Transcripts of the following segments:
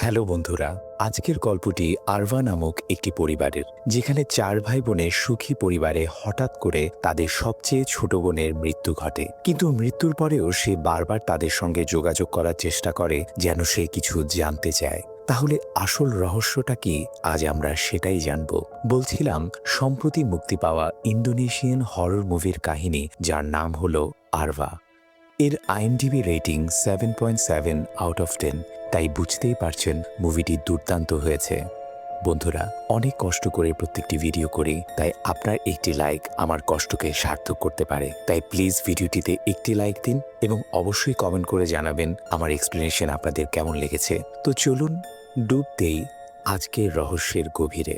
Hello বন্ধুরা, আজকের গল্পটি আরভা নামক একটি পরিবারের, যেখানে চার ভাই বোনের সুখী পরিবারে হঠাৎ করে তাদের সবচেয়ে ছোট বোনের মৃত্যু ঘটে। কিন্তু মৃত্যুর পরেও সে বারবার তাদের সঙ্গে যোগাযোগ করার চেষ্টা করে, যেন সে কিছু জানতে চায়। তাহলে আসল রহস্যটা কি? আজ আমরা সেটাই জানব। বলছিলাম, সম্প্রতি মুক্তি পাওয়া ইন্দোনেশিয়ান হরর মুভির কাহিনী, যার নাম হলো আরভা। এর আইএমডিবি রেটিং 7.7 আউট অফ 10। তাই বুঝতেই পারছেন মুভিটি দুর্দান্ত হয়েছে। বন্ধুরা, অনেক কষ্ট করে প্রত্যেকটি ভিডিও করি, তাই আপনার একটি লাইক আমার কষ্টকে সার্থক করতে পারে। তাই প্লিজ ভিডিওটিতে একটি লাইক দিন এবং অবশ্যই কমেন্ট করে জানাবেন আমার এক্সপ্লেনেশন আপনাদের কেমন লেগেছে। তো চলুন ডুব দেই আজকের রহস্যের গভীরে।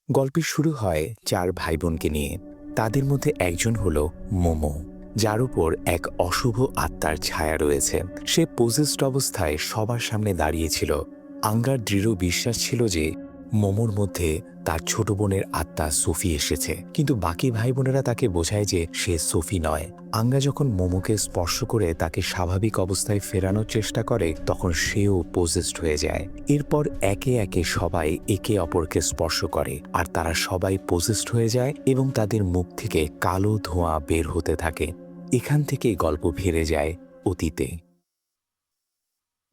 গল্পের শুরু হয় চার ভাই বোনকে নিয়ে। তাদের মধ্যে একজন হলো মোমো, যার উপর এক অশুভ আত্মার ছায়া রয়েছে। সে পজেসড অবস্থায় সবার সামনে দাঁড়িয়েছিল। আঙ্গার দৃঢ় বিশ্বাস ছিল যে মোমোর মধ্যে তার ছোট বোনের আত্মা সোফি এসেছে, কিন্তু বাকি ভাই বোনেরা তাকে বোঝায় যে সে সোফি নয়। আঙ্গা যখন মোমোকে স্পর্শ করে তাকে স্বাভাবিক অবস্থায় ফেরানোর চেষ্টা করে, তখন সেও পজেসড হয়ে যায়। এরপর একে একে সবাই একে অপরকে স্পর্শ করে, আর তারা সবাই পজেসড হয়ে যায় এবং তাদের মুখ থেকে কালো ধোঁয়া বের হতে থাকে। এখান থেকেই গল্প ফিরে যায় অতীতে।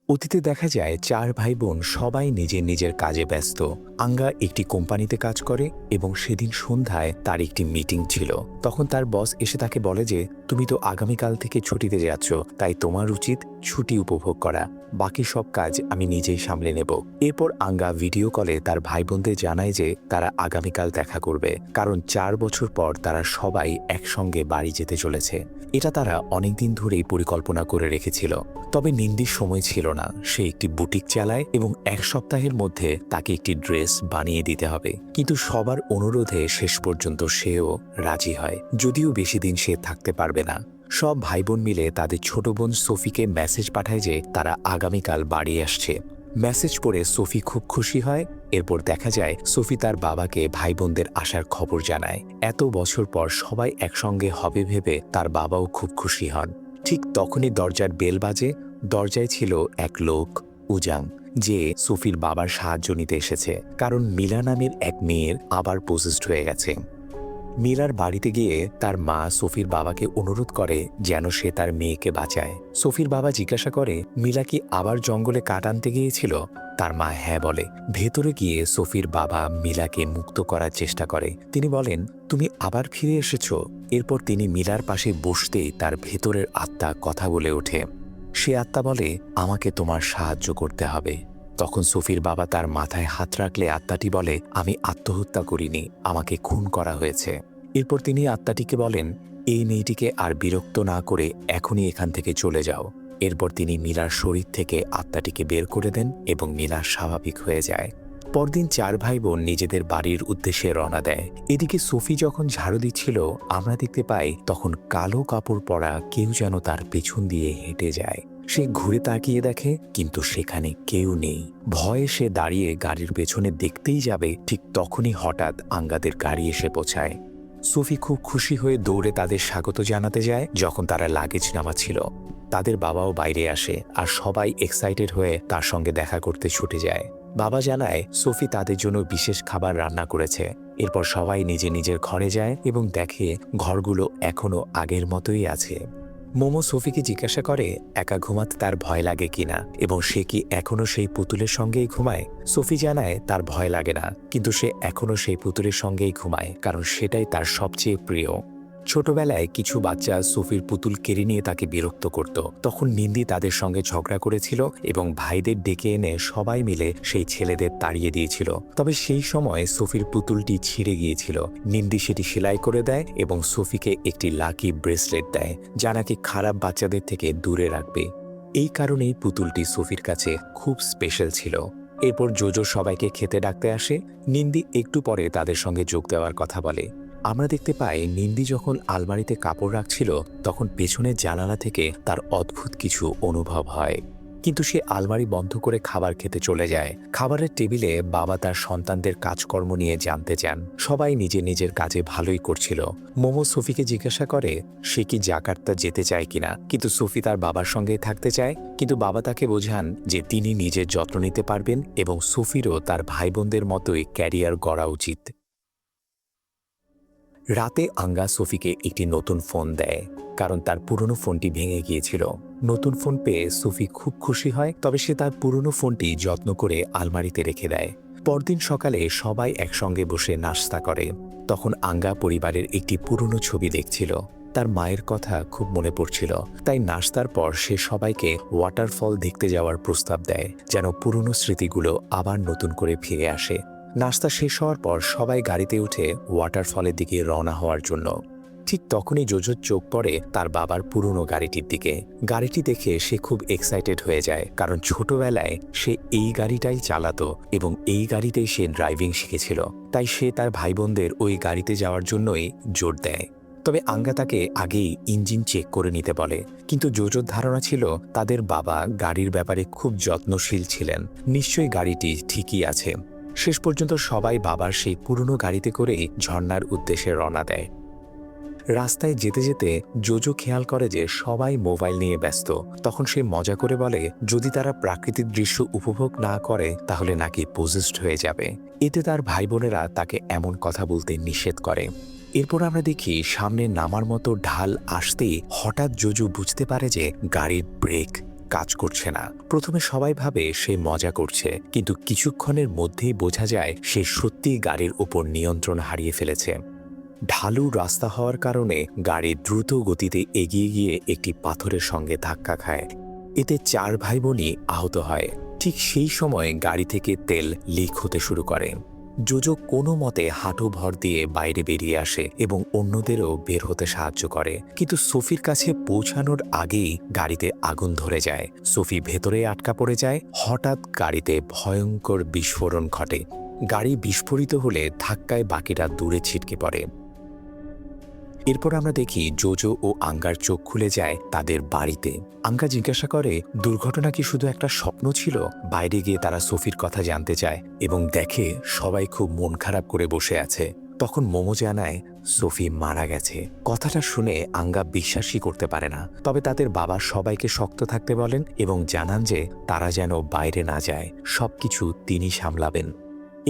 অতীতে দেখা যায় চার ভাই বোন সবাই নিজের নিজের কাজে ব্যস্ত। আঙ্গা একটি কোম্পানিতে কাজ করে এবং সেদিন সন্ধ্যায় তার একটি মিটিং ছিল। তখন তার বস এসে তাকে বলে যে, তুমি তো আগামীকাল থেকে ছুটিতে যাচ্ছ, তাই তোমার উচিত ছুটি উপভোগ করা। বাকি সব কাজ আমি নিজেই সামলে নেব। এরপর আঙ্গা ভিডিও কলে তার ভাই বোনদের জানায় যে তারা আগামীকাল দেখা করবে, কারণ 4 বছর পর তারা সবাই একসঙ্গে বাড়ি যেতে চলেছে। এটা তারা অনেকদিন ধরেই পরিকল্পনা করে রেখেছিল। তবে নিন্দির সময় ছিল না। সে একটি বুটিক চালায় এবং 1 সপ্তাহের মধ্যে তাকে একটি ড্রেস বানিয়ে দিতে হবে। কিন্তু সবার অনুরোধে শেষ পর্যন্ত সেও রাজি হয়, যদিও বেশি দিন সে থাকতে পারবে না। সব ভাই বোন মিলে তাদের ছোট বোন সোফিকে মেসেজ পাঠায় যে তারা আগামীকাল বাড়ি আসছে। মেসেজ পড়ে সোফি খুব খুশি হয়। এরপর দেখা যায় সোফি তার বাবাকে ভাই বোনদের আসার খবর জানায়। এত বছর পর সবাই একসঙ্গে হবে ভেবে তার বাবাও খুব খুশি হন। ঠিক তখনই দরজার বেল বাজে। দরজায় ছিল এক লোক, উজাং, যে সোফির বাবার সাহায্য নিতে এসেছে, কারণ মিলা নামের এক মেয়ের আবার পজেসড হয়ে গেছে। মিলার বাড়িতে গিয়ে তার মা সোফির বাবাকে অনুরোধ করে যেন সে তার মেয়েকে বাঁচায়। সোফির বাবা জিজ্ঞাসা করে, মিলা কি আবার জঙ্গলে কাঠ আনতে গিয়েছিল? তার মা হ্যাঁ বলে। ভেতরে গিয়ে সোফির বাবা মিলাকে মুক্ত করার চেষ্টা করে। তিনি বলেন, তুমি আবার ফিরে এসেছ। এরপর তিনি মিলার পাশে বসতেই তার ভেতরের আত্মা কথা বলে ওঠে। সে আত্মা বলে, আমাকে তোমার সাহায্য করতে হবে। তখন সোফির বাবা তার মাথায় হাত রাখলে আত্মাটি বলে, আমি আত্মহত্যা করিনি, আমাকে খুন করা হয়েছে। এরপর তিনি আত্মাটিকে বলেন, এই মেয়েটিকে আর বিরক্ত না করে এখনই এখান থেকে চলে যাও। এরপর তিনি মিলার শরীর থেকে আত্মাটিকে বের করে দেন এবং মিলা স্বাভাবিক হয়ে যায়। পরদিন চার ভাই বোন নিজেদের বাড়ির উদ্দেশ্যে রওনা দেয়। এদিকে সোফি যখন ঝাড়ু দিচ্ছিল, আমরা দেখতে পাই তখন কালো কাপড় পরা কেউ যেন তার পেছন দিয়ে হেঁটে যায়। সে ঘুরে তাকিয়ে দেখে, কিন্তু সেখানে কেউ নেই। ভয়ে সে দাঁড়িয়ে গাড়ির পেছনে দেখতেই যাবে, ঠিক তখনই হঠাৎ আঙ্গাদের গাড়ি এসে পৌঁছায়। সোফি খুব খুশি হয়ে দৌড়ে তাদের স্বাগত জানাতে যায়। যখন তারা লাগেজ নামাচ্ছিল, তাদের বাবাও বাইরে আসে, আর সবাই এক্সাইটেড হয়ে তার সঙ্গে দেখা করতে ছুটে যায়। বাবা জানায় সোফি তাদের জন্য বিশেষ খাবার রান্না করেছে। এরপর সবাই নিজে নিজের ঘরে যায় এবং দেখে ঘরগুলো এখনো আগের মতোই আছে। মোমো সোফিকে জিজ্ঞাসা করে একা ঘুমাতে তার ভয় লাগে কিনা এবং সে কি এখনো সেই পুতুলের সঙ্গেই ঘুমায়। সোফি জানায় তার ভয় লাগে না, কিন্তু সে এখনো সেই পুতুলের সঙ্গেই ঘুমায়, কারণ সেটাই তার সবচেয়ে প্রিয়। ছোটবেলায় কিছু বাচ্চা সোফির পুতুল কেড়ে নিয়ে তাকে বিরক্ত করত। তখন নিন্দি তাদের সঙ্গে ঝগড়া করেছিল এবং ভাইদের ডেকে এনে সবাই মিলে সেই ছেলেদের তাড়িয়ে দিয়েছিল। তবে সেই সময় সোফির পুতুলটি ছিঁড়ে গিয়েছিল। নিন্দি সেটি সেলাই করে দেয় এবং সোফিকে একটি লাকি ব্রেসলেট দেয়, যা নাকি খারাপ বাচ্চাদের থেকে দূরে রাখবে। এই কারণেই পুতুলটি সোফির কাছে খুব স্পেশাল ছিল। এরপর জোজো সবাইকে খেতে ডাকতে আসে। নিন্দি একটু পরে তাদের সঙ্গে যোগ দেওয়ার কথা বলে। আমরা দেখতে পাই নিন্দি যখন আলমারিতে কাপড় রাখছিল, তখন পেছনের জানালা থেকে তার অদ্ভুত কিছু অনুভব হয়। কিন্তু সে আলমারি বন্ধ করে খাবার খেতে চলে যায়। খাবারের টেবিলে বাবা তার সন্তানদের কাজকর্ম নিয়ে জানতে চান। সবাই নিজের কাজে ভালোই করছিল। মোমো সোফিকে জিজ্ঞাসা করে সে কি জাকার্তা যেতে চায় কিনা, কিন্তু সোফি তার বাবার সঙ্গেই থাকতে চায়। কিন্তু বাবা তাকে বোঝান যে তিনি নিজের যত্ন নিতে পারবেন এবং সোফিরও তার ভাই বোনদের মতোই ক্যারিয়ার গড়া উচিত। রাতে আঙ্গা সোফিকে একটি নতুন ফোন দেয়, কারণ তার পুরনো ফোনটি ভেঙে গিয়েছিল। নতুন ফোন পেয়ে সোফি খুব খুশি হয়, তবে সে তার পুরনো ফোনটি যত্ন করে আলমারিতে রেখে দেয়। পরদিন সকালে সবাই একসঙ্গে বসে নাস্তা করে। তখন আঙ্গা পরিবারের একটি পুরনো ছবি দেখছিল। তার মায়ের কথা খুব মনে পড়ছিল, তাই নাস্তার পর সে সবাইকে ওয়াটারফল দেখতে যাওয়ার প্রস্তাব দেয়, যেন পুরনো স্মৃতিগুলো আবার নতুন করে ফিরে আসে। নাস্তা শেষ হওয়ার পর সবাই গাড়িতে উঠে ওয়াটারফলের দিকে রওনা হওয়ার জন্য। ঠিক তখনই জোজোর চোখ পড়ে তার বাবার পুরনো গাড়িটির দিকে। গাড়িটি দেখে সে খুব এক্সাইটেড হয়ে যায়, কারণ ছোটবেলায় সে এই গাড়িটাই চালাতো এবং এই গাড়িতেই সে ড্রাইভিং শিখেছিল। তাই সে তার ভাই বোনদের ওই গাড়িতে যাওয়ার জন্যই জোর দেয়। তবে আঙ্গা তাকে আগেই ইঞ্জিন চেক করে নিতে বলে, কিন্তু জোজোর ধারণা ছিল তাদের বাবা গাড়ির ব্যাপারে খুব যত্নশীল ছিলেন, নিশ্চয়ই গাড়িটি ঠিকই আছে। শেষ পর্যন্ত সবাই বাবার সেই পুরনো গাড়িতে করেই ঝর্ণার উদ্দেশ্যে রওনা দেয়। রাস্তায় যেতে যেতে জোজো খেয়াল করে যে সবাই মোবাইল নিয়ে ব্যস্ত। তখন সে মজা করে বলে যদি তারা প্রাকৃতিক দৃশ্য উপভোগ না করে তাহলে নাকি পজেসড হয়ে যাবে। এতে তার ভাই বোনেরা তাকে এমন কথা বলতে নিষেধ করে। এরপর আমরা দেখি সামনে নামার মতো ঢাল আসতেই হঠাৎ জোজো বুঝতে পারে যে গাড়ির ব্রেক কাজ করছে না। প্রথমে সবাই ভাবে সে মজা করছে, কিন্তু কিছুক্ষণের মধ্যেই বোঝা যায় সে সত্যিই গাড়ির উপর নিয়ন্ত্রণ হারিয়ে ফেলেছে। ঢালু রাস্তা হওয়ার কারণে গাড়ি দ্রুত গতিতে এগিয়ে গিয়ে একটি পাথরের সঙ্গে ধাক্কা খায়। এতে 4 ভাই বোনই আহত হয়। ঠিক সেই সময় গাড়ি থেকে তেল লিক হতে শুরু করে। জোজো কোনো মতে হাঁটু ভর দিয়ে বাইরে বেরিয়ে আসে এবং অন্যদেরও বের হতে সাহায্য করে, কিন্তু সোফির কাছে পৌঁছানোর আগেই গাড়িতে আগুন ধরে যায়। সোফি ভেতরে আটকা পড়ে যায়। হঠাৎ গাড়িতে ভয়ঙ্কর বিস্ফোরণ ঘটে। গাড়ি বিস্ফোরিত হলে ধাক্কায় বাকিরা দূরে ছিটকে পড়ে। এরপর আমরা দেখি জোজো ও আঙ্গার চোখ খুলে যায় তাদের বাড়িতে। আঙ্গা জিজ্ঞাসা করে দুর্ঘটনা কি শুধু একটা স্বপ্ন ছিল। বাইরে গিয়ে তারা সোফির কথা জানতে চায় এবং দেখে সবাই খুব মন খারাপ করে বসে আছে। তখন মোমো জানায় সোফি মারা গেছে। কথাটা শুনে আঙ্গা বিশ্বাসই করতে পারে না, তবে তাদের বাবা সবাইকে শক্ত থাকতে বলেন এবং জানান যে তারা যেন বাইরে না যায়, সবকিছু তিনি সামলাবেন।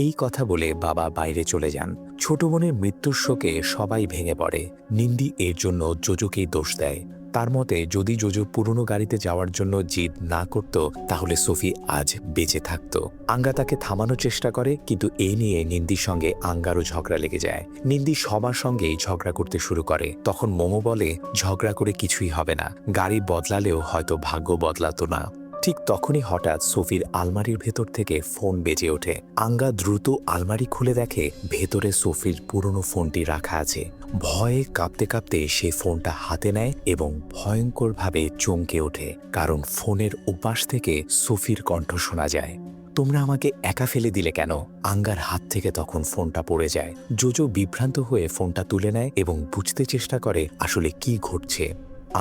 এই কথা বলে বাবা বাইরে চলে যান। ছোট বোনের মৃত্যুর শোকে সবাই ভেঙে পড়ে। নিন্দি এর জন্য জোজোকেই দোষ দেয়। তার মতে যদি জোজো পুরনো গাড়িতে যাওয়ার জন্য জিদ না করত তাহলে সোফি আজ বেঁচে থাকত। আঙ্গা তাকে থামানোর চেষ্টা করে, কিন্তু এ নিয়ে নিন্দির সঙ্গে আঙ্গারও ঝগড়া লেগে যায়। নিন্দি সবার সঙ্গেই ঝগড়া করতে শুরু করে। তখন মোমো বলে ঝগড়া করে কিছুই হবে না, গাড়ি বদলালেও হয়তো ভাগ্য বদলাতো না। ঠিক তখনই হঠাৎ সোফির আলমারির ভেতর থেকে ফোন বেজে ওঠে। আঙ্গা দ্রুত আলমারি খুলে দেখে ভেতরে সোফির পুরনো ফোনটি রাখা আছে। ভয়ে কাঁপতে কাঁপতে সে ফোনটা হাতে নেয় এবং ভয়ঙ্করভাবে চমকে ওঠে, কারণ ফোনের ওপাশ থেকে সোফির কণ্ঠ শোনা যায়। তোমরা আমাকে একা ফেলে দিলে কেন? আঙ্গার হাত থেকে তখন ফোনটা পড়ে যায়। জোজো বিভ্রান্ত হয়ে ফোনটা তুলে নেয় এবং বুঝতে চেষ্টা করে আসলে কি ঘটছে।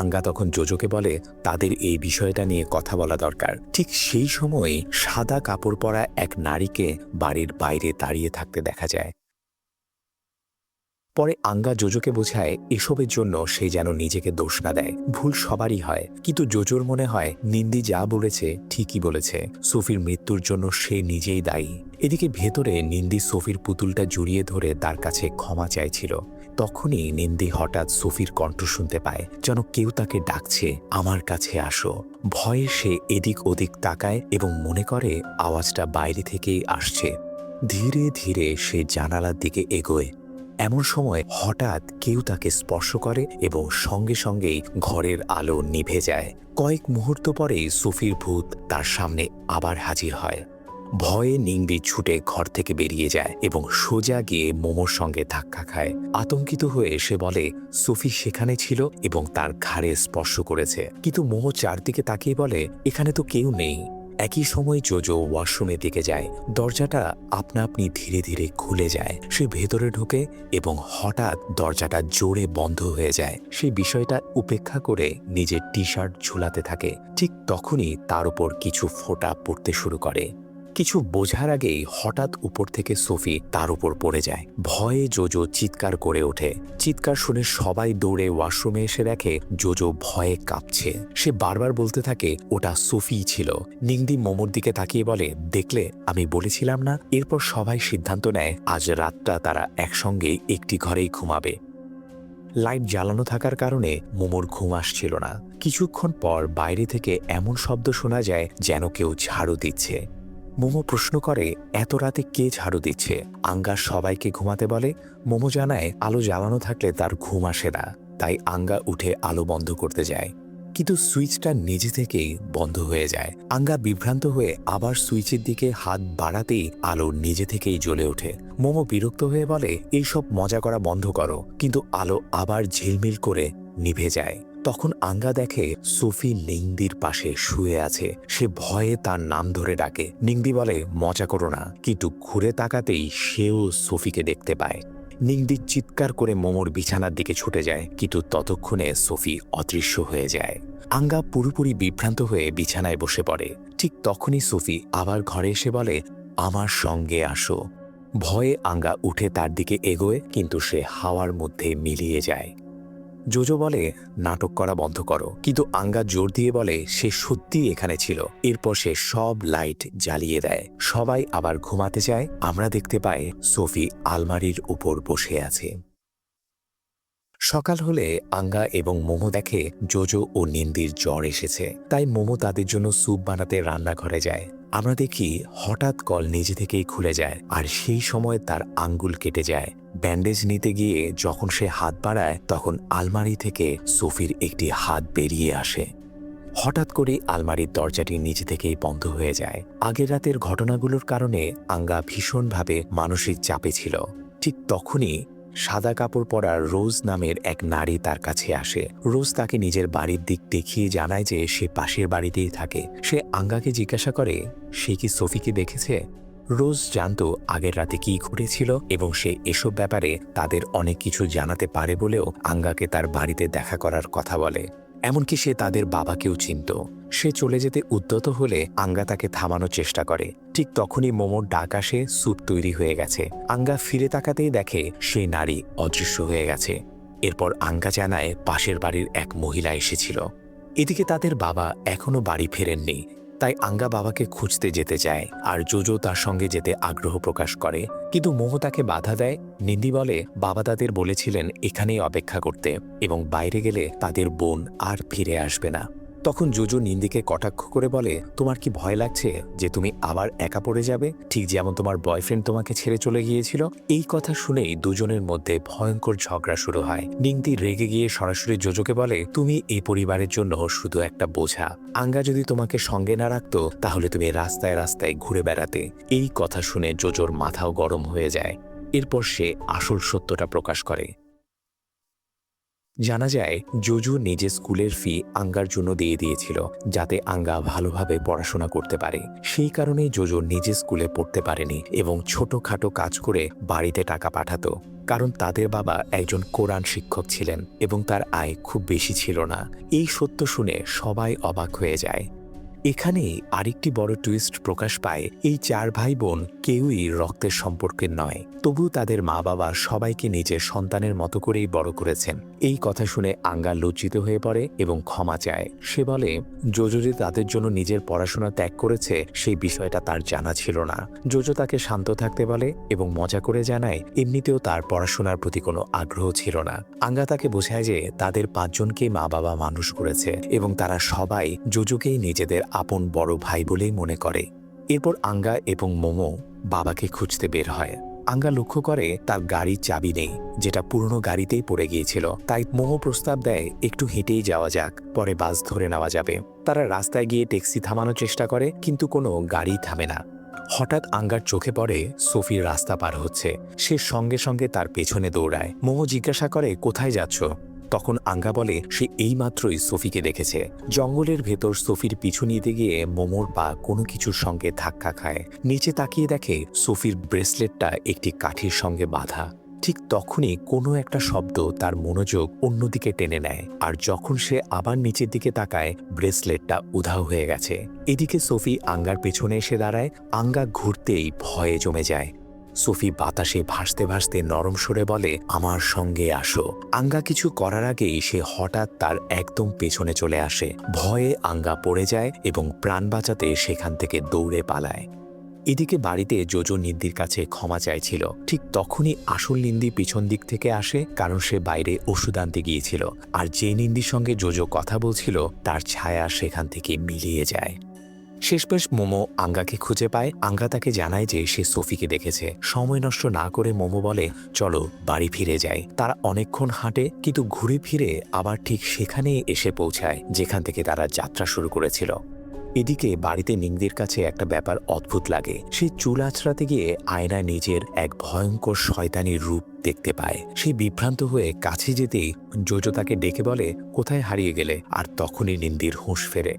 আঙ্গা তখন জোজোকে বলে তাদের এই বিষয়টা নিয়ে কথা বলা দরকার। ঠিক সেই সময় সাদা কাপড় পরা এক নারীকে বাড়ির বাইরে দাঁড়িয়ে থাকতে দেখা যায়। পরে আঙ্গা জোজোকে বোঝায় এসবের জন্য সে যেন নিজেকে দোষ না দেয়, ভুল সবারই হয়। কিন্তু জোজোর মনে হয় নিন্দি যা বলেছে ঠিকই বলেছে, সোফির মৃত্যুর জন্য সে নিজেই দায়ী। এদিকে ভেতরে নিন্দি সোফির পুতুলটা জড়িয়ে ধরে তার কাছে ক্ষমা চাইছিল। তখনই নিন্দি হঠাৎ সোফির কণ্ঠ শুনতে পায়, যেন কেউ তাকে ডাকছে, আমার কাছে আসো। ভয়ে সে এদিক ওদিক তাকায় এবং মনে করে আওয়াজটা বাইরে থেকেই আসছে। ধীরে ধীরে সে জানালার দিকে এগোয়। এমন সময় হঠাৎ কেউ তাকে স্পর্শ করে এবং সঙ্গে সঙ্গেই ঘরের আলো নিভে যায়। কয়েক মুহূর্ত পরেই সোফির ভূত তার সামনে আবার হাজির হয়। ভয়ে নিংবি ছুটে ঘর থেকে বেরিয়ে যায় এবং সোজা গিয়ে মোমোর সঙ্গে ধাক্কা খায়। আতঙ্কিত হয়ে সে বলে সোফি সেখানে ছিল এবং তার ঘাড়ে স্পর্শ করেছে। কিন্তু মোমো চারদিকে তাকিয়ে বলে এখানে তো কেউ নেই। একই সময় জোজো ওয়াশরুমের দিকে যায়। দরজাটা আপনা আপনি ধীরে ধীরে খুলে যায়। সে ভেতরে ঢোকে এবং হঠাৎ দরজাটা জোরে বন্ধ হয়ে যায়। সেই বিষয়টা উপেক্ষা করে নিজের টি শার্ট ঝুলাতে থাকে। ঠিক তখনই তার উপর কিছু ফোঁটা পড়তে শুরু করে। কিছু বোঝার আগেই হঠাৎ উপর থেকে সোফি তার উপর পড়ে যায়। ভয়ে জোজো চিৎকার করে ওঠে। চিৎকার শুনে সবাই দৌড়ে ওয়াশরুমে এসে দেখে জোজো ভয়ে কাঁপছে। সে বারবার বলতে থাকে ওটা সোফি ছিল। নিংদি মোমোর দিকে তাকিয়ে বলে, দেখলে, আমি বলেছিলাম না। এরপর সবাই সিদ্ধান্ত নেয় আজ রাতটা তারা একসঙ্গে একটি ঘরেই ঘুমাবে। লাইট জ্বালানো থাকার কারণে মোমোর ঘুম আসছিল না। কিছুক্ষণ পর বাইরে থেকে এমন শব্দ শোনা যায় যেন কেউ ঝাড়ু দিচ্ছে। মোমো প্রশ্ন করে, এত রাতে কে ঝাড়ু দিচ্ছে? আঙ্গা সবাইকে ঘুমাতে বলে। মোমো জানায় আলো জ্বালানো থাকলে তার ঘুম আসে না, তাই আঙ্গা উঠে আলো বন্ধ করতে যায়। কিন্তু সুইচটা নিজে থেকেই বন্ধ হয়ে যায়। আঙ্গা বিভ্রান্ত হয়ে আবার সুইচের দিকে হাত বাড়াতেই আলো নিজে থেকেই জ্বলে ওঠে। মোমো বিরক্ত হয়ে বলে, এইসব মজা করা বন্ধ করো। কিন্তু আলো আবার ঝিলমিল করে নিভে যায়। তখন আঙ্গা দেখে সোফি নিংদির পাশে শুয়ে আছে। সে ভয়ে তার নাম ধরে ডাকে। নিংদি বলে, মজা করো না। কিন্তু ঘুরে তাকাতেই সেও সোফিকে দেখতে পায়। নিংদি চিৎকার করে মোমোর বিছানার দিকে ছুটে যায়, কিন্তু ততক্ষণে সোফি অদৃশ্য হয়ে যায়। আঙ্গা পুরোপুরি বিভ্রান্ত হয়ে বিছানায় বসে পড়ে। ঠিক তখনই সোফি আবার ঘরে এসে বলে, আমার সঙ্গে আসো। ভয়ে আঙ্গা উঠে তার দিকে এগোয়, কিন্তু সে হাওয়ার মধ্যে মিলিয়ে যায়। জোজো বলে, নাটক করা বন্ধ করো। কিন্তু আঙ্গা জোর দিয়ে বলে সে সত্যিই এখানে ছিল। এরপর সে সব লাইট জ্বালিয়ে দেয়। সবাই আবার ঘুমাতে যায়। আমরা দেখতে পাই সোফি আলমারির উপর বসে আছে। সকাল হলে আঙ্গা এবং মোমো দেখে জোজো ও নিন্দির জ্বর এসেছে। তাই মোমো তাদের জন্য স্যুপ বানাতে রান্নাঘরে যায়। আমরা দেখি হঠাৎ কল নিজে থেকেই খুলে যায়, আর সেই সময় তার আঙ্গুল কেটে যায়। ব্যান্ডেজ নিতে গিয়ে যখন সে হাত বাড়ায়, তখন আলমারি থেকে সোফির একটি হাত বেরিয়ে আসে। হঠাৎ করে আলমারির দরজাটি নিজে থেকেই বন্ধ হয়ে যায়। আগের রাতের ঘটনাগুলোর কারণে আঙ্গা ভীষণভাবে মানসিক চাপে ছিল। ঠিক তখনই সাদা কাপড় পরা রোজ নামের এক নারী তার কাছে আসে। রোজ তাকে নিজের বাড়ির দিক দেখিয়ে জানায় যে সে পাশের বাড়িতেই থাকে। সে আঙ্গাকে জিজ্ঞাসা করে, সে কি সোফিকে দেখেছে? রোজ জানতো আগের রাতে কি ঘটেছিল এবং সে এসব ব্যাপারে তাদের অনেক কিছু জানাতে পারে বলেও আঙ্গাকে তার বাড়িতে দেখা করার কথা বলে। এমনকি সে তাদের বাবাকেও চিনত। সে চলে যেতে উদ্যত হলে আঙ্গা তাকে থামানোর চেষ্টা করে। ঠিক তখনই মোমোর ডাক আসে, স্যুপ তৈরি হয়ে গেছে। আঙ্গা ফিরে তাকাতেই দেখে সেই নারী অদৃশ্য হয়ে গেছে। এরপর আঙ্গা জানায় পাশের বাড়ির এক মহিলা এসেছিল। এদিকে তাদের বাবা এখনো বাড়ি ফেরেননি। তাই আঙ্গা বাবাকে খুঁজতে যেতে চায়, আর জোজো তার সঙ্গে যেতে আগ্রহ প্রকাশ করে। কিন্তু মোমো তাকে বাধা দেয়। নিন্দি বলে, বাবা তাদের বলেছিলেন এখানেই অপেক্ষা করতে এবং বাইরে গেলে তাদের বোন আর ফিরে আসবে না। তখন জোজো নিন্দিকে কটাক্ষ করে বলে, তোমার কি ভয় লাগছে যে তুমি আবার একা পড়ে যাবে, ঠিক যেমন তোমার বয়ফ্রেন্ড তোমাকে ছেড়ে চলে গিয়েছিল? এই কথা শুনেই দুজনের মধ্যে ভয়ঙ্কর ঝগড়া শুরু হয়। নিন্দি রেগে গিয়ে সরাসরি জোজোকে বলে, তুমি এই পরিবারের জন্য শুধু একটা বোঝা। আঙ্গা যদি তোমাকে সঙ্গে না রাখতো তাহলে তুমি রাস্তায় রাস্তায় ঘুরে বেড়াতে। এই কথা শুনে জোজোর মাথাও গরম হয়ে যায়। এরপর সে আসল সত্যটা প্রকাশ করে। জানা যায় জোজো নিজের স্কুলের ফি আঙ্গার জন্য দিয়ে দিয়েছিল, যাতে আঙ্গা ভালোভাবে পড়াশোনা করতে পারে। সেই কারণে জোজো নিজের স্কুলে পড়তে পারেনি এবং ছোটখাটো কাজ করে বাড়িতে টাকা পাঠাতো। কারণ তাদের বাবা একজন কোরআন শিক্ষক ছিলেন এবং তার আয় খুব বেশি ছিল না। এই সত্য শুনে সবাই অবাক হয়ে যায়। এখানেই আরেকটি বড় টুইস্ট প্রকাশ পায়। এই চার ভাই বোন কেউই রক্তের সম্পর্কের নয়, তবু তাদের মা বাবা সবাইকে নিজের সন্তানের মতো করেই বড় করেছেন। এই কথা শুনে আঙ্গা লজ্জিত হয়ে পড়ে এবং ক্ষমা চায়। সে বলে, জোজো যে তাদের জন্য নিজের পড়াশোনা ত্যাগ করেছে সেই বিষয়টা তার জানা ছিল না। জোজো তাকে শান্ত থাকতে বলে এবং মজা করে জানায় এমনিতেও তার পড়াশোনার প্রতি কোনো আগ্রহ ছিল না। আঙ্গা তাকে বোঝায় যে তাদের পাঁচজনকেই মা বাবা মানুষ করেছে এবং তারা সবাই জোজোকেই নিজেদের আপন বড় ভাই বলেই মনে করে। এরপর আঙ্গা এবং মোমো বাবাকে খুঁজতে বের হয়। আঙ্গা লক্ষ্য করে তার গাড়ির চাবি নেই, যেটা পুরনো গাড়িতেই পড়ে গিয়েছিল। তাই মোমো প্রস্তাব দেয় একটু হেঁটেই যাওয়া যাক, পরে বাস ধরে নেওয়া যাবে। তারা রাস্তায় গিয়ে ট্যাক্সি থামানোর চেষ্টা করে, কিন্তু কোনো গাড়ি থামে না। হঠাৎ আঙ্গার চোখে পড়ে সোফির রাস্তা পার হচ্ছে। সে সঙ্গে সঙ্গে তার পেছনে দৌড়ায়। মোমো জিজ্ঞাসা করে, কোথায় যাচ্ছ? তখন আঙ্গা বলে সে এইমাত্রই সোফিকে দেখেছে। জঙ্গলের ভেতর সোফির পিছু নিতে গিয়ে মোমোর পা কোনো কিছুর সঙ্গে ধাক্কা খায়। নিচে তাকিয়ে দেখে সোফির ব্রেসলেটটা একটি কাঠির সঙ্গে বাঁধা। ঠিক তখনই কোনো একটা শব্দ তার মনোযোগ অন্যদিকে টেনে নেয়, আর যখন সে আবার নিচের দিকে তাকায় ব্রেসলেটটা উধাও হয়ে গেছে। এদিকে সোফি আঙ্গার পেছনে এসে দাঁড়ায়। আঙ্গা ঘুরতেই ভয়ে জমে যায়। সোফি বাতাসে ভাসতে ভাসতে নরম সুরে বলে, আমার সঙ্গে আসো। আঙ্গা কিছু করার আগেই সে হঠাৎ তার একদম পেছনে চলে আসে। ভয়ে আঙ্গা পড়ে যায় এবং প্রাণ বাঁচাতে সেখান থেকে দৌড়ে পালায়। এদিকে বাড়িতে জোজো নিন্দির কাছে ক্ষমা চাইছিল। ঠিক তখনই আসল নিন্দি পিছন দিক থেকে আসে, কারণ সে বাইরে ওষুধ আনতে গিয়েছিল। আর যে নিন্দির সঙ্গে জোজো কথা বলছিল তার ছায়া সেখান থেকে মিলিয়ে যায়। শেষমেশ মোমো আঙ্গাকে খুঁজে পায়। আঙ্গা তাকে জানায় যে সে সোফিকে দেখেছে। সময় নষ্ট না করে মোমো বলে, চলো বাড়ি ফিরে যাই। তারা অনেকক্ষণ হাঁটে, কিন্তু ঘুরে ফিরে আবার ঠিক সেখানেই এসে পৌঁছায় যেখান থেকে তারা যাত্রা শুরু করেছিল। এদিকে বাড়িতে নিংদির কাছে একটা ব্যাপার অদ্ভুত লাগে। সে চুল আঁচড়াতে গিয়ে আয়নায় নিজের এক ভয়ঙ্কর শয়তানির রূপ দেখতে পায়। সে বিভ্রান্ত হয়ে কাছে যেতেই জোজো তাকে ডেকে বলে, কোথায় হারিয়ে গেলে? আর তখনই নিন্দির হুঁশ ফেরে।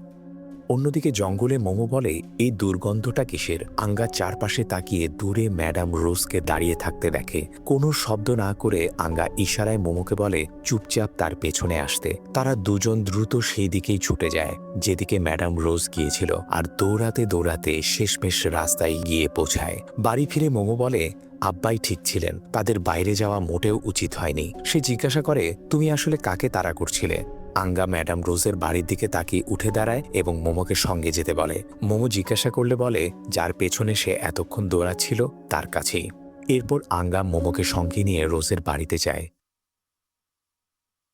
অন্যদিকে জঙ্গলে মোমো বলে, এই দুর্গন্ধটা কিসের? আঙ্গা চারপাশে তাকিয়ে দূরে ম্যাডাম রোজকে দাঁড়িয়ে থাকতে দেখে। কোনো শব্দ না করে আঙ্গা ইশারায় মোমোকে বলে চুপচাপ তার পেছনে আসতে। তারা দুজন দ্রুত সেই দিকেই ছুটে যায় যেদিকে ম্যাডাম রোজ গিয়েছিল, আর দৌড়াতে দৌড়াতে শেষমেশ রাস্তায় গিয়ে পৌঁছায়। বাড়ি ফিরে মোমো বলে, আব্বাই ঠিক ছিলেন, তাদের বাইরে যাওয়া মোটেও উচিত হয়নি। সে জিজ্ঞাসা করে, তুমি আসলে কাকে তাড়া করছিলে? আঙ্গা ম্যাডাম রোজের বাড়ির দিকে তাকিয়ে উঠে দাঁড়ায় এবং মোমোকে সঙ্গে যেতে বলে। মোমো জিজ্ঞাসা করলে বলে, যার পেছনে সে এতক্ষণ দৌড়াচ্ছিল তার কাছেই। এরপর আঙ্গা মোমোকে সঙ্গে নিয়ে রোজের বাড়িতে যায়।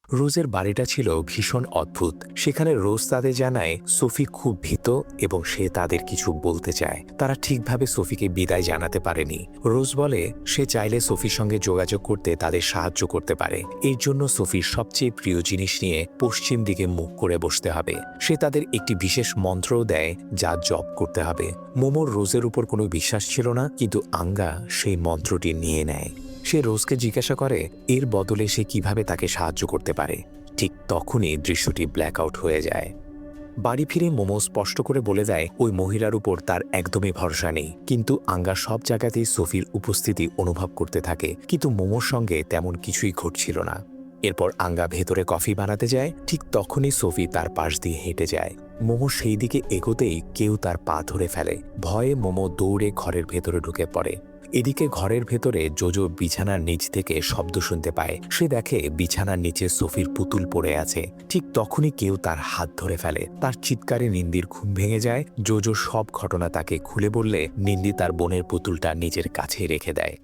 রোজের বাড়িটা ছিল ভীষণ অদ্ভুত। সেখানে রোজ তাদের জানায় সোফি খুব ভীত এবং সে তাদের কিছু বলতে চায়। তারা ঠিকভাবে সোফিকে বিদায় জানাতে পারেনি। রোজ বলে সে চাইলে সোফির সঙ্গে যোগাযোগ করতে তাদের সাহায্য করতে পারে। এর জন্য সোফির সবচেয়ে প্রিয় জিনিস নিয়ে পশ্চিম দিকে মুখ করে বসতে হবে। সে তাদের একটি বিশেষ মন্ত্রও দেয় যা জপ করতে হবে। মোমোর রোজের উপর কোনো বিশ্বাস ছিল না, কিন্তু আঙ্গা সেই মন্ত্রটি নিয়ে নেয়। সে রোজকে জিজ্ঞাসা করে এর বদলে সে কিভাবে তাকে সাহায্য করতে পারে। ঠিক তখনই দৃশ্যটি ব্ল্যাক আউট হয়ে যায়। বাড়ি ফিরে মোমো স্পষ্ট করে বলে দেয় ওই মহিলার উপর তার একদমই ভরসা নেই। কিন্তু আঙ্গা সব জায়গাতেই সোফির উপস্থিতি অনুভব করতে থাকে, কিন্তু মোমোর সঙ্গে তেমন কিছুই ঘটছিল না। এরপর আঙ্গা ভেতরে কফি বানাতে যায়। ঠিক তখনই সোফি তার পাশ দিয়ে হেঁটে যায়। মোমো সেই দিকে এগোতেই কেউ তার পা ধরে ফেলে। ভয়ে মোমো দৌড়ে ঘরের ভেতরে ঢুকে পড়ে। এদিকে ঘরের ভেতরে জোজো বিছানার নিচ থেকে শব্দ শুনতে পায়। সে দেখে বিছানার নিচে সোফির পুতুল পড়ে আছে। ঠিক তখনই কেউ তার হাত ধরে ফেলে। তার চিৎকারে নিন্দির ঘুম ভেঙে যায়। জোজো সব ঘটনা তাকে খুলে বললে নিন্দি তার বোনের পুতুলটা নিজের কাছে রেখে দেয়।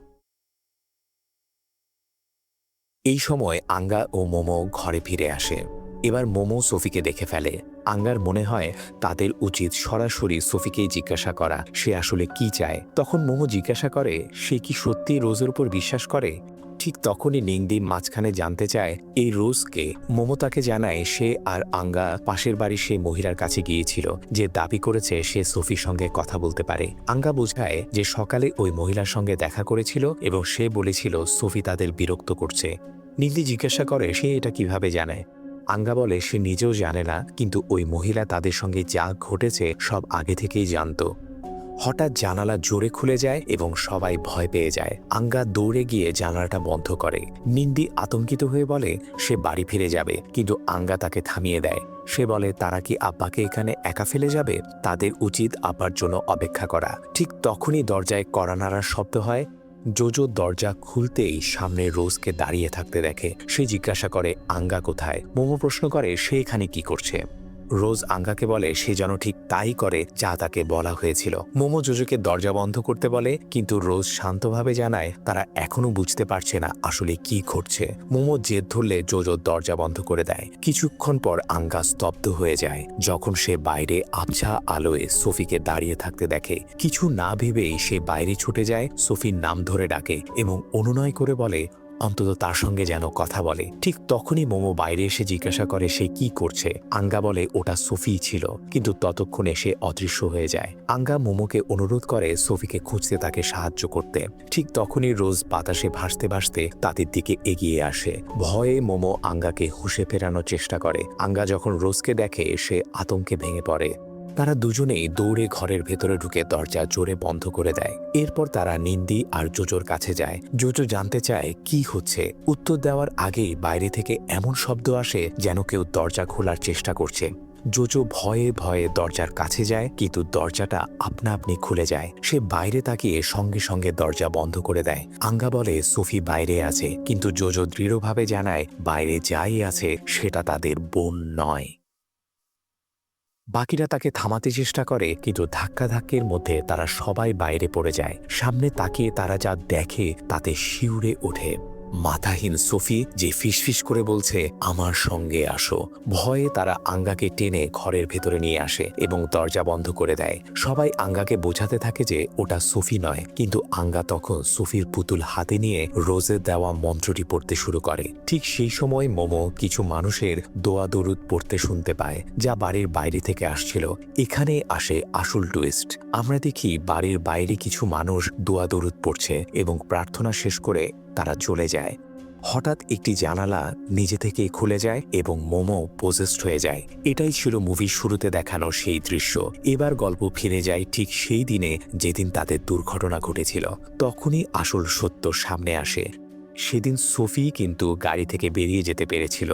এই সময় আঙ্গা ও মোমো ঘরে ফিরে আসে। এবার মোমো সোফিকে দেখে ফেলে। আঙ্গার মনে হয় তাদের উচিত সরাসরি সোফিকেই জিজ্ঞাসা করা সে আসলে কি চায়। তখন মোমো জিজ্ঞাসা করে সে কি সত্যি রোজের উপর বিশ্বাস করে। ঠিক তখনই নিংদি মাঝখানে জানতে চায় এই রোজকে। মোমো তাকে জানায় সে আর আঙ্গা পাশের বাড়ির সেই মহিলার কাছে গিয়েছিল যে দাবি করেছে সে সোফির সঙ্গে কথা বলতে পারে। আঙ্গা বোঝায় যে সকালে ওই মহিলার সঙ্গে দেখা করেছিল এবং সে বলেছিল সোফি তাদের বিরক্ত করছে। নিংদি জিজ্ঞাসা করে সে এটা কিভাবে জানে। আঙ্গা বলে সে নিজেও জানে না, কিন্তু ওই মহিলা তাদের সঙ্গে যা ঘটেছে সব আগে থেকেই জানত। হঠাৎ জানালা জোরে খুলে যায় এবং সবাই ভয় পেয়ে যায়। আঙ্গা দৌড়ে গিয়ে জানালাটা বন্ধ করে। নিন্দি আতঙ্কিত হয়ে বলে সে বাড়ি ফিরে যাবে, কিন্তু আঙ্গা তাকে থামিয়ে দেয়। সে বলে তারা কি আব্বাকে এখানে একা ফেলে যাবে? তাদের উচিত আব্বার জন্য অপেক্ষা করা। ঠিক তখনই দরজায় কড়া নাড়ার শব্দ হয়। জোজো দরজা খুলতেই সামনে রোজকে দাঁড়িয়ে থাকতে দেখে। সে জিজ্ঞাসা করে আঙ্গা কোথায়। মোমো প্রশ্ন করে সে এখানে কি করছে। রোজ আঙ্গাকে বলে সে যেন ঠিক তাই করে যা তাকে বলা হয়েছিল। মোমো জোজোকে দরজা বন্ধ করতে বলে, কিন্তু রোজ শান্তভাবে জানায় তারা এখনো বুঝতে পারছে না আসলে কি ঘটছে। মোমো জেদ ধরলে জোজো দরজা বন্ধ করে দেয়। কিছুক্ষণ পর আঙ্গা স্তব্ধ হয়ে যায় যখন সে বাইরে আবছা আলোয় সোফিকে দাঁড়িয়ে থাকতে দেখে। কিছু না ভেবেই সে বাইরে ছুটে যায়, সোফির নাম ধরে ডাকে এবং অনুনয় করে বলে অন্তত তার সঙ্গে যেন কথা বলে। ঠিক তখনই মোমো বাইরে এসে জিজ্ঞাসা করে সে কি করছে। আঙ্গা বলে ওটা সোফি ছিল, কিন্তু ততক্ষণে সে অদৃশ্য হয়ে যায়। আঙ্গা মোমোকে অনুরোধ করে সোফিকে খুঁজতে তাকে সাহায্য করতে। ঠিক তখনই রোজ বাতাসে ভাসতে ভাসতে তাদের দিকে এগিয়ে আসে। ভয়ে মোমো আঙ্গাকে হুঁশে ফেরানোর চেষ্টা করে। আঙ্গা যখন রোজকে দেখে সে আতঙ্কে ভেঙে পড়ে। তারা দুজনেই দৌড়ে ঘরের ভেতরে ঢুকে দরজা জোরে বন্ধ করে দেয়। এরপর তারা নিন্দি আর জোজোর কাছে যায়। জোজো জানতে চায় কি হচ্ছে। উত্তর দেওয়ার আগেই বাইরে থেকে এমন শব্দ আসে যেন কেউ দরজা খোলার চেষ্টা করছে। জোজো ভয়ে ভয়ে দরজার কাছে যায়, কিন্তু দরজাটা আপনা আপনি খুলে যায়। সে বাইরে তাকিয়ে সঙ্গে সঙ্গে দরজা বন্ধ করে দেয়। আঙ্গা বলে সোফি বাইরে আছে, কিন্তু জোজো দৃঢ়ভাবে জানায় বাইরে যাই আছে সেটা তাদের বোন নয়। বাকিরা তাকে থামাতে চেষ্টা করে, কিন্তু ধাক্কাধাক্কির মধ্যে তারা সবাই বাইরে পড়ে যায়। সামনে তাকিয়ে তারা যা দেখে তাতে শিউরে ওঠে। মাথাহীন সোফি যে ফিসফিস করে বলছে আমার সঙ্গে আসো। ভয়ে তারা আঙ্গাকে টেনে ঘরের ভেতরে নিয়ে আসে এবং দরজা বন্ধ করে দেয়। সবাই আঙ্গাকে বোঝাতে থাকে যে ওটা সোফি নয়, কিন্তু আঙ্গা তখন সোফির পুতুল হাতে নিয়ে রোজের দেওয়া মন্ত্রটি পড়তে শুরু করে। ঠিক সেই সময় মোমো কিছু মানুষের দোয়া দরুদ পড়তে শুনতে পায়, যা বাড়ির বাইরে থেকে আসছিল। এখানে আসে আসল টুইস্ট। আমরা দেখি বাড়ির বাইরে কিছু মানুষ দোয়া দরুদ পড়ছে এবং প্রার্থনা শেষ করে তারা চলে যায়। হঠাৎ একটি জানালা নিজে থেকেই খুলে যায় এবং মোমো পজেসড হয়ে যায়। এটাই ছিল মুভির শুরুতে দেখানো সেই দৃশ্য। এবার গল্প ফিরে যায় ঠিক সেই দিনে যেদিন তাদের দুর্ঘটনা ঘটেছিল। তখনই আসল সত্য সামনে আসে। সেদিন সোফি কিন্তু গাড়ি থেকে বেরিয়ে যেতে পেরেছিল,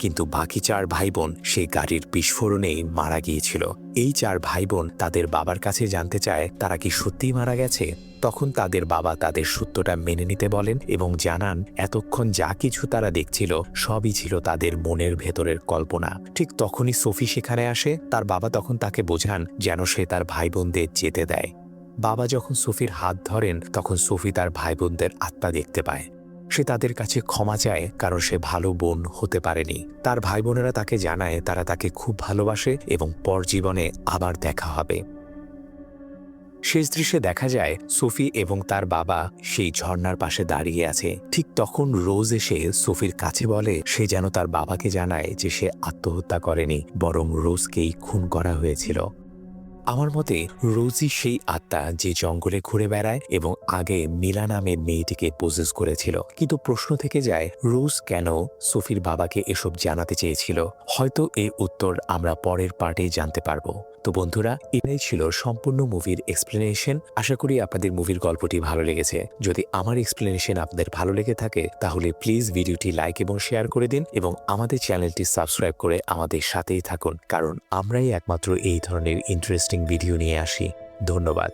কিন্তু বাকি 4 ভাই বোন সেই গাড়ির বিস্ফোরণেই মারা গিয়েছিল। এই 4 ভাই বোন তাদের বাবার কাছে জানতে চায় তারা কি সত্যিই মারা গেছে। তখন তাদের বাবা তাদের সত্যটা মেনে নিতে বলেন এবং জানান এতক্ষণ যা কিছু তারা দেখছিল সবই ছিল তাদের মনের ভেতরের কল্পনা। ঠিক তখনই সোফি সেখানে আসে। তার বাবা তখন তাকে বোঝান যেন সে তার ভাই বোনদের যেতে দেয়। বাবা যখন সোফির হাত ধরেন তখন সোফি তার ভাই বোনদের আত্মা দেখতে পায়। সে তাদের কাছে ক্ষমা চায়, কারণ সে ভালো বোন হতে পারেনি। তার ভাই বোনেরা তাকে জানায় তারা তাকে খুব ভালোবাসে এবং পরজীবনে আবার দেখা হবে। শেষ দৃশ্যে দেখা যায় সোফি এবং তার বাবা সেই ঝর্ণার পাশে দাঁড়িয়ে আছে। ঠিক তখন রোজ এসে সোফির কাছে বলে সে যেন তার বাবাকে জানায় যে সে আত্মহত্যা করেনি, বরং রোজকেই খুন করা হয়েছিল। আমার মতে রোজই সেই আত্মা যে জঙ্গলে ঘুরে বেড়ায় এবং আগে মিলা নামের মেয়েটিকে পজেস করেছিল। কিন্তু প্রশ্ন থেকে যায় রোজ কেন সোফির বাবাকে এসব জানাতে চেয়েছিল। হয়তো এর উত্তর আমরা পরের পার্টে জানতে পারবো। তো বন্ধুরা, এটাই ছিল সম্পূর্ণ মুভির এক্সপ্লেনেশন। আশা করি আপনাদের মুভির গল্পটি ভালো লেগেছে। যদি আমার এক্সপ্লেনেশন আপনাদের ভালো লেগে থাকে তাহলে প্লিজ ভিডিওটি লাইক এবং শেয়ার করে দিন এবং আমাদের চ্যানেলটি সাবস্ক্রাইব করে আমাদের সাথেই থাকুন, কারণ আমরাই একমাত্র এই ধরনের ইন্টারেস্টিং ভিডিও নিয়ে আসি। ধন্যবাদ।